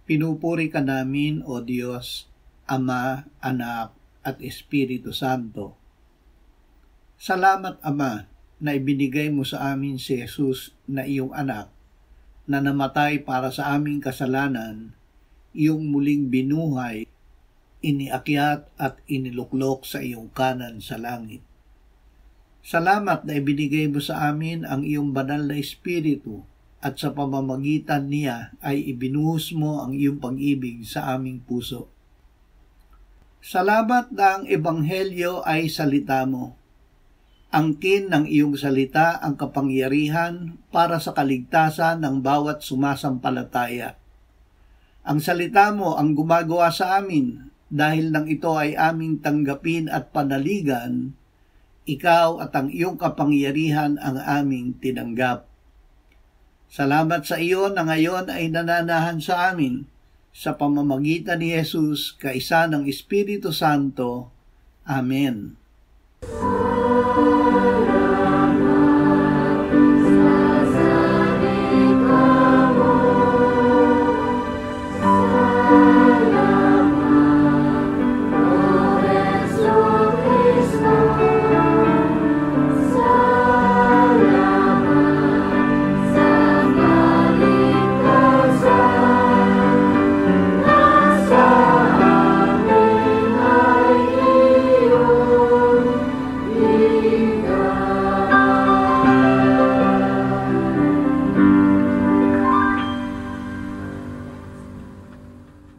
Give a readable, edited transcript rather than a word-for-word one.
Pinupuri ka namin, O Diyos, Ama, Anak, at Espiritu Santo. Salamat, Ama, na ibinigay mo sa amin si Jesus na iyong anak, na namatay para sa aming kasalanan, iyong muling binuhay, iniakyat at iniluklok sa iyong kanan sa langit. Salamat na ibinigay mo sa amin ang iyong banal na Espiritu, at sa pamamagitan niya ay ibinuhos mo ang iyong pag-ibig sa aming puso. Salamat na ang Ebanghelyo ay salita mo. Angkin ng iyong salita ang kapangyarihan para sa kaligtasan ng bawat sumasampalataya. Ang salita mo ang gumagawa sa amin dahil nang ito ay aming tanggapin at panaligan, ikaw at ang iyong kapangyarihan ang aming tinanggap. Salamat sa iyo na ngayon ay nananahan sa amin sa pamamagitan ni Jesus, kaisa ng Espiritu Santo. Amen.